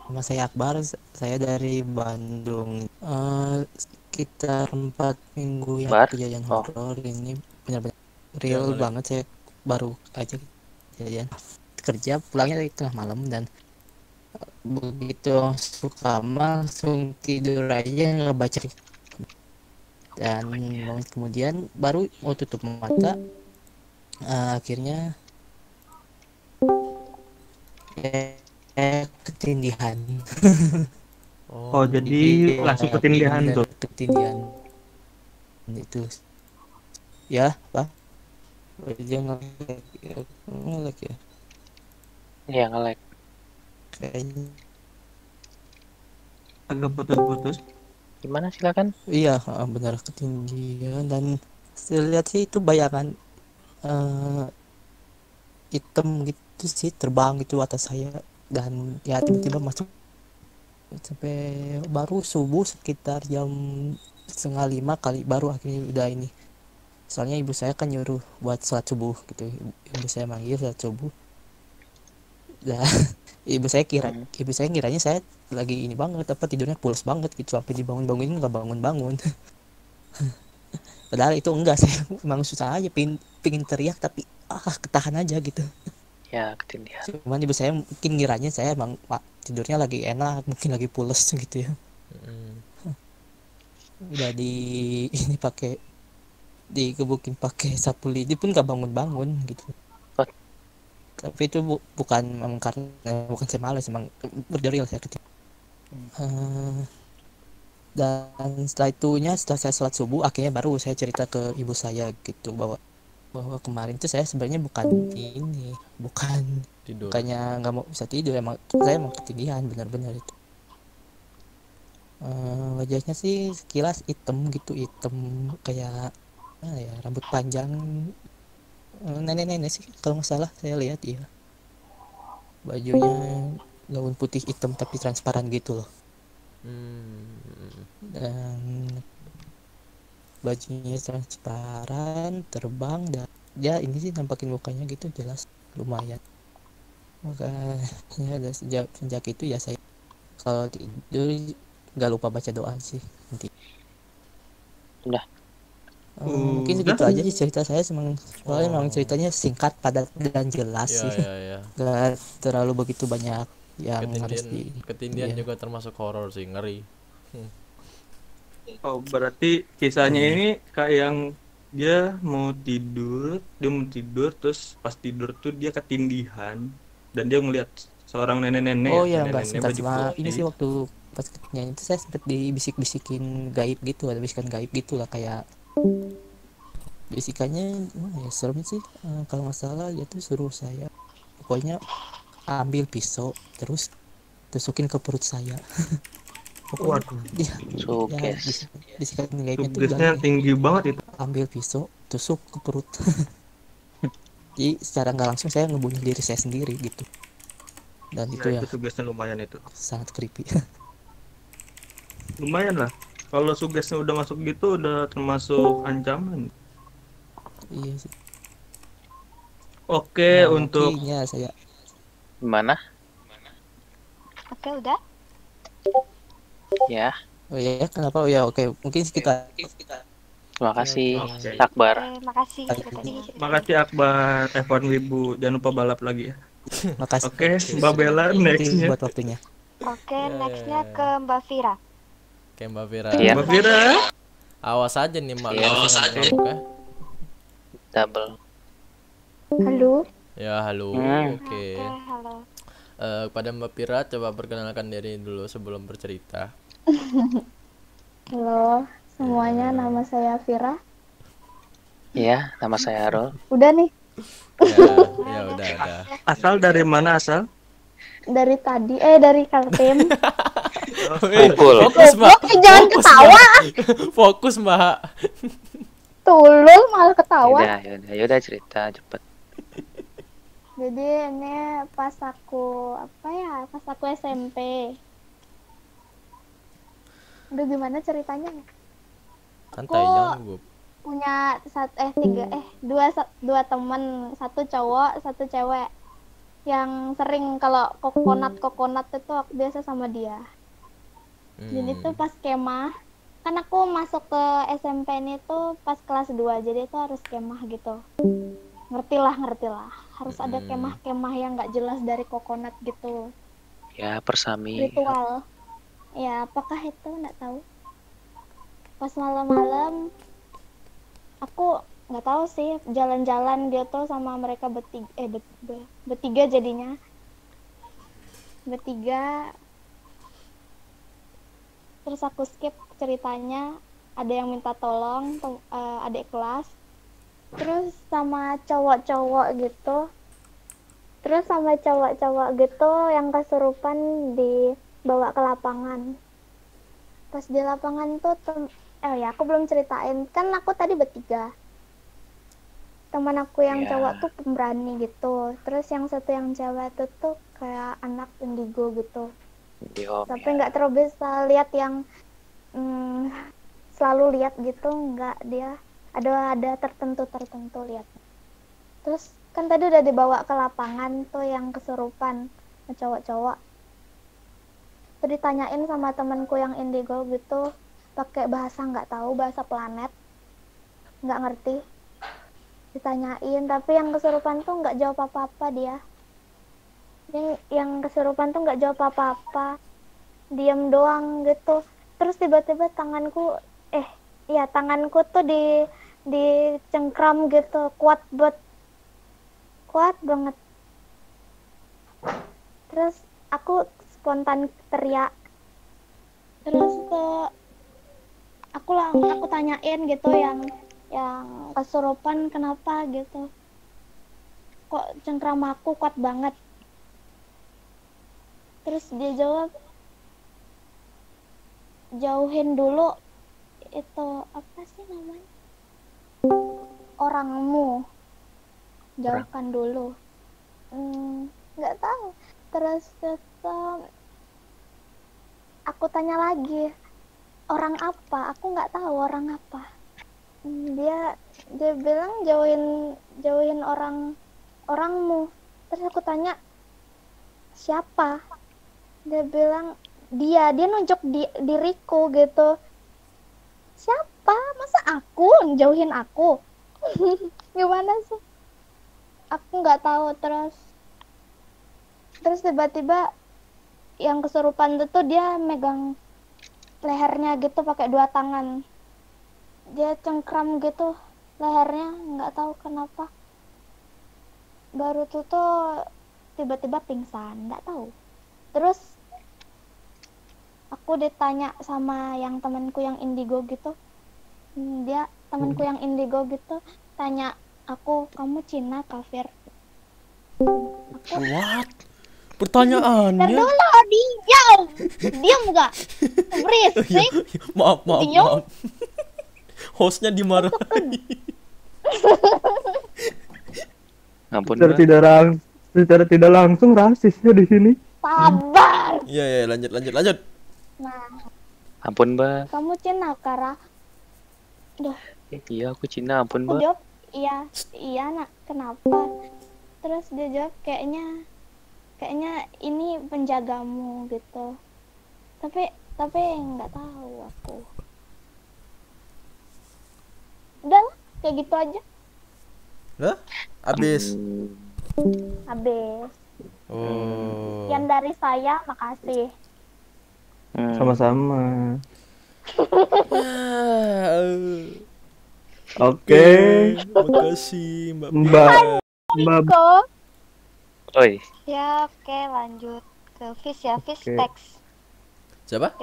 Nama saya Akbar, saya dari Bandung. Sekitar 4 minggu ya kejadian horor ini benar-benar real banget. Saya baru aja kejadian kerja, pulangnya dari tengah malam, dan begitu suka langsung tidur aja nggak baca, dan moment kemudian baru mau tutup mata, akhirnya ketindihan. Jadi langsung ketindihan tuh. Ketindihan itu ya Pak, jangan ngelek ya. Iya, ngelek. Kayaknya agak putus-putus. Gimana, silakan? Iya, benar, ketindihan. Dan saya lihat sih itu bayangan hitam gitu sih terbang gitu atas saya, dan ya tiba-tiba masuk sampai baru subuh sekitar jam 4:30 kali baru akhirnya udah ini. Soalnya ibu saya kan nyuruh buat sholat subuh gitu, ibu saya manggil sholat subuh. Nah, ibu saya kiranya saya lagi ini banget, apa tidurnya pulas banget gitu, sampai dibangun-bangunin nggak bangun-bangun. Padahal itu enggak, saya emang susah aja pingin teriak tapi ketahan aja gitu. Ya, ketindihan. Cuman ibu saya mungkin ngiranya saya emang tidurnya lagi enak, mungkin lagi pules gitu ya. Udah ini dikebukin pakai sapu lidi pun nggak bangun-bangun gitu. Tapi itu bukan saya malas, emang berdiri saya ketika. Dan setelah saya sholat subuh, akhirnya baru saya cerita ke ibu saya gitu, bahwa kemarin itu saya sebenarnya bukan tidur, bukannya nggak mau bisa tidur, saya emang ketindihan benar-benar itu. Wajahnya sih sekilas hitam kayak ya, rambut panjang, nenek-nenek sih kalau nggak salah saya lihat ya. Bajunya gaun putih hitam tapi transparan gitu loh. Dan bajunya transparan, terbang, dan ya ini sih nampakin mukanya gitu jelas lumayan. Makanya ada sejak itu ya saya kalau tidur nggak lupa baca doa sih nanti. Udah. Mungkin segitu aja sih cerita saya, soalnya memang ceritanya singkat, padat, dan jelas sih. Gak terlalu begitu banyak yang harus ketindihan juga termasuk horor sih, ngeri. Oh, berarti kisahnya ini kayak yang dia mau tidur terus pas tidur tuh dia ketindihan dan dia ngelihat seorang nenek-nenek. Oh ya, enggak, sebentar, ini sih waktu pas nyanyi itu saya sempet dibisik-bisikin gaib gitu, ada bisikan gaib gitu lah, kayak bisikannya ya serem sih. Kalau nggak salah dia tuh suruh saya pokoknya ambil pisau terus tusukin ke perut saya. Pokoknya Waduh, dia ya Suges. bisikan gaibnya tuh tugasnya bilang tinggi banget itu. ambil pisau tusuk ke perut. Jadi secara nggak langsung saya ngebunuh diri saya sendiri gitu, dan Ya itu ya itu tugasnya lumayan itu. sangat creepy. Lumayan lah. Kalau tugasnya udah masuk gitu udah termasuk ancaman. Iya sih. Oke, Nah, untuk mungkin ya saya Gimana? Oke, udah. Ya, oh ya kenapa, oh ya oke, mungkin kita terima kasih Oke. Akbar. Makasih tadi. makasih Akbar, F1 Wibu, jangan lupa balap lagi ya. makasih Oke, Mbak Bella nextnya. buat waktunya. Oke, nextnya ke Mbak Vira. Oke Mbak Vira. Iya. Mbak Vira, Awas aja nih Mak, Iya. awas aja. Ya. Double. Halo. Ya halo. Hmm. Oke. Halo. Pada Mbak Vira coba perkenalkan diri dulu sebelum bercerita. Halo semuanya, nama saya Vira. Iya, nama saya Arul. Udah nih, Ya udah. asal dari mana asal? dari tadi dari Kaltim. Kumpul. Fokus Mbak. Jangan Fokus, ketawa. Mbak. Fokus Mbak. Tulul malah ketawa. Yaudah cerita cepet. Jadi ini pas aku SMP. Udah gimana ceritanya? Santai jangan gugup. Punya dua temen, satu cowok satu cewek, yang sering kalau kokonat itu aku biasa sama dia. Jadi tuh pas kemah, kan aku masuk ke SMP ini tuh pas kelas 2, jadi itu harus kemah gitu. Ngertilah harus ada kemah yang nggak jelas dari kokonat gitu, Ya, persami. ritual ya. Apakah itu nggak tahu. Pas malam-malam aku nggak tahu sih, jalan-jalan dia tuh sama mereka bertiga jadinya bertiga. Terus aku skip ceritanya, ada yang minta tolong adik kelas, terus sama cowok-cowok gitu yang kesurupan dibawa ke lapangan. Pas di lapangan tuh aku belum ceritain, kan aku tadi bertiga. Teman aku yang cowok tuh pemberani gitu, terus yang satu yang cewek tuh kayak anak indigo gitu. Tapi nggak terlalu bisa lihat yang selalu lihat gitu, nggak, dia ada tertentu lihat. Terus kan tadi udah dibawa ke lapangan tuh yang kesurupan cowok-cowok. Terus ditanyain sama temanku yang indigo gitu, pakai bahasa nggak tahu, bahasa planet, nggak ngerti. Ditanyain, tapi yang kesurupan tuh nggak jawab apa-apa dia. Yang kesurupan tuh nggak jawab apa-apa, diam doang gitu. Terus tiba-tiba tanganku tuh dicengkram gitu, kuat banget. Terus aku spontan teriak. Terus aku tanyain gitu yang kesurupan kenapa gitu, kok cengkram aku kuat banget. Terus dia jawab, jauhin dulu itu apa sih namanya, orangmu, jauhkan dulu. Nggak tahu. Terus aku tanya lagi, orang apa? Aku nggak tahu orang apa. Dia bilang jauhin orangmu. Terus aku tanya, siapa? Dia bilang dia nunjuk diriku gitu. Siapa? Masa aku jauhin aku? Gimana sih? Aku nggak tahu. Terus tiba-tiba yang kesurupan itu dia megang lehernya gitu pakai 2 tangan. Dia cengkram gitu lehernya, nggak tahu kenapa. Baru tuh tiba-tiba pingsan, nggak tahu. Terus aku ditanya sama yang temanku yang indigo gitu. Dia temanku yang indigo gitu tanya aku, kamu Cina kafir? What? Pertanyaannya? Dulu diam gak? Berisik. Maaf. Hostnya dimarahin. Ampun, Secara tidak langsung rasisnya di sini. Sabar. Iya, lanjut. Nah, ampun, Mbak. kamu Cina Kara? Iya, aku Cina, ampun, Aku Mbak. jawab iya nak, kenapa? Terus dia jawab kayaknya ini penjagamu gitu. Tapi nggak tahu aku. Udah lah, kayak gitu aja. Lah? Habis. Oh. Yang dari saya, makasih. Sama-sama. Oke. Makasih Mbak. Oi. Ya, oke, lanjut ke Fish ya. Fish Oke. text. Siapa?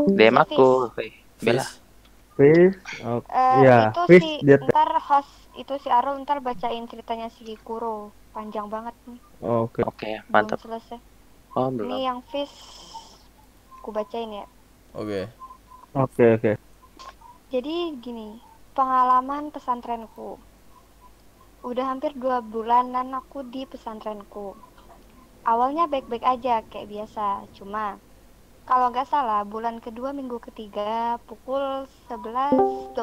DM aku. Bella. Fish. Iya, Itu Fish si dia. ntar host itu si Arul ntar bacain ceritanya si Kuro. Panjang banget nih. Oke. Oke, mantap. Belum selesai. Oh, Ini belum. yang Fish ku bacain ya. Oke. Jadi gini, pengalaman pesantrenku. Udah hampir 2 bulanan aku di pesantrenku. Awalnya baik-baik aja kayak biasa, cuma kalau nggak salah bulan kedua minggu ketiga pukul 11.26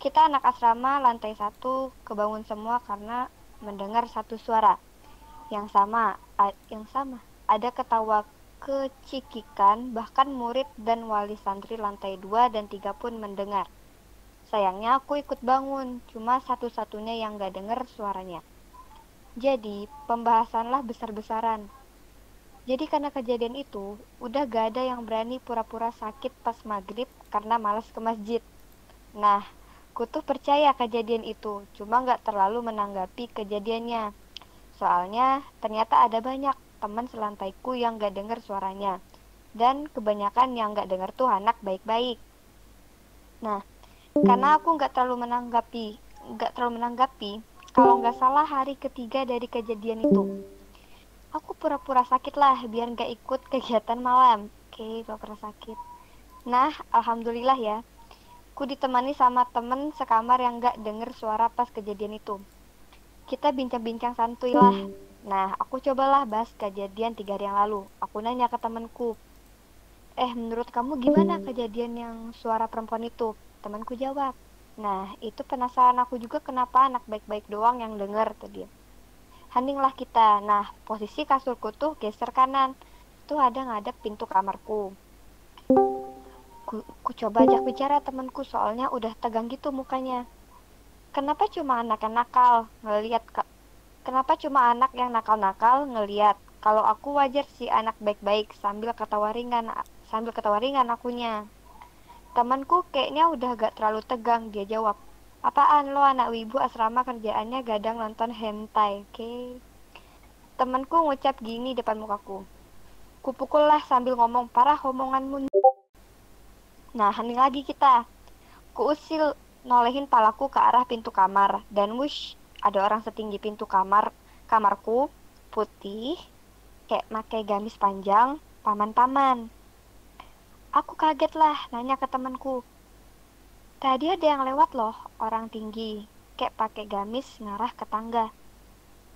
kita anak asrama lantai 1 kebangun semua karena mendengar satu suara yang sama. Ada ketawa kecikikan, bahkan murid dan wali santri lantai 2 dan 3 pun mendengar. Sayangnya aku ikut bangun, cuma satu-satunya yang gak denger suaranya. Jadi, pembahasanlah besar-besaran. Jadi karena kejadian itu, udah gak ada yang berani pura-pura sakit pas maghrib karena malas ke masjid. Nah, ku tuh percaya kejadian itu, cuma gak terlalu menanggapi kejadiannya. Soalnya, ternyata ada banyak teman selantaiku yang gak denger suaranya. Dan kebanyakan yang gak denger tuh anak baik-baik. Nah, karena aku nggak terlalu menanggapi, kalau nggak salah hari ketiga dari kejadian itu, aku pura-pura sakit lah biar nggak ikut kegiatan malam. Oke, pura-pura sakit. Nah, alhamdulillah ya, aku ditemani sama temen sekamar yang nggak denger suara pas kejadian itu. Kita bincang-bincang santuy lah. Nah, aku cobalah bahas kejadian 3 hari yang lalu. Aku nanya ke temenku, menurut kamu gimana kejadian yang suara perempuan itu? Temanku jawab, nah itu penasaran aku juga kenapa anak baik-baik doang yang denger tuh dia. Heninglah kita. Nah, posisi kasurku tuh geser kanan. Tuh ada ngadep pintu kamarku. Ku coba ajak bicara temanku soalnya udah tegang gitu mukanya. Kenapa cuma anak yang nakal ngelihat? Kenapa cuma anak yang nakal-nakal ngelihat? Kalau aku wajar sih anak baik-baik sambil ketawa ringan akunya. Temanku kayaknya udah gak terlalu tegang, dia jawab, apaan lo anak wibu asrama kerjaannya gadang nonton hentai, oke? Temanku ngucap gini depan mukaku, kupukul lah sambil ngomong, parah omonganmu. Nah, hening lagi kita. Kuusil nolehin palaku ke arah pintu kamar, dan wush, ada orang setinggi pintu kamarku, putih, kayak pakai gamis panjang, paman-paman. Aku kaget lah, nanya ke temanku. Tadi ada yang lewat loh, orang tinggi, kayak pakai gamis ngarah ke tangga.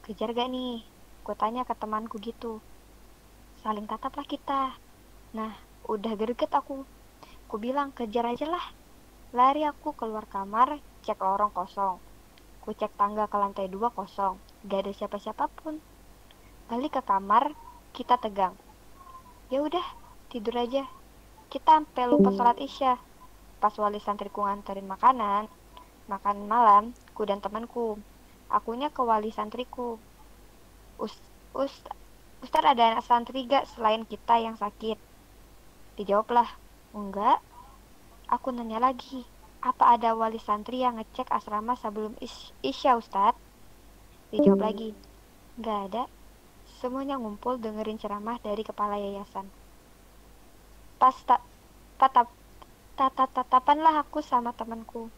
Kejar gak nih? Gue tanya ke temanku gitu. Saling tataplah kita. Nah, udah greget aku. Ku bilang kejar aja lah. Lari aku keluar kamar, cek lorong kosong. Ku cek tangga ke lantai 2 kosong, gak ada siapa-siapa pun. Balik ke kamar, kita tegang. Ya udah, tidur aja. Kita sampai lupa sholat isya. Pas wali santriku nganterin makan malam, ku dan temanku. Akunya ke wali santriku. Ustaz ada anak santri gak selain kita yang sakit? Dijawablah, enggak. Aku nanya lagi, apa ada wali santri yang ngecek asrama sebelum isya Ustaz? Dijawab lagi, enggak ada. Semuanya ngumpul dengerin ceramah dari kepala yayasan. Pas tatapan lah aku sama temanku.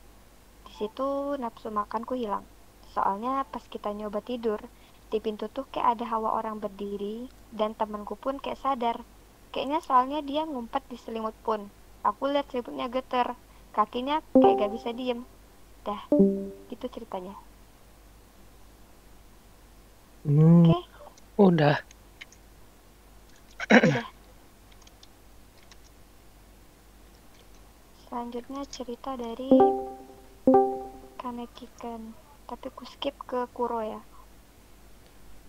Di situ nafsu makanku hilang. Soalnya pas kita nyoba tidur, di pintu tuh kayak ada hawa orang berdiri, dan temanku pun kayak sadar. Kayaknya soalnya dia ngumpet di selimut pun. Aku lihat selimutnya geter, kakinya kayak gak bisa diem. Dah, gitu ceritanya. Oke. Udah. Selanjutnya cerita dari Kanekiken, tapi ku skip ke Kuro ya.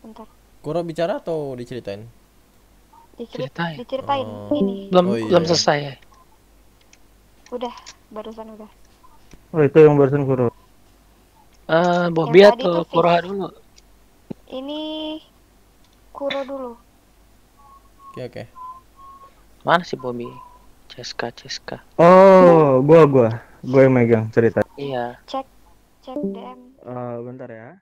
Bentar. Kuro bicara atau diceritain? Diceritain. Oh. Ini. Belum selesai ya. Udah, barusan udah. Oh, itu yang barusan Kuro. Bobby atau Kuro dulu? Ini Kuro dulu. Oke. Mana sih Bobby? Ceska. Oh, gua yang megang cerita. Iya. Cek DM. Bentar ya.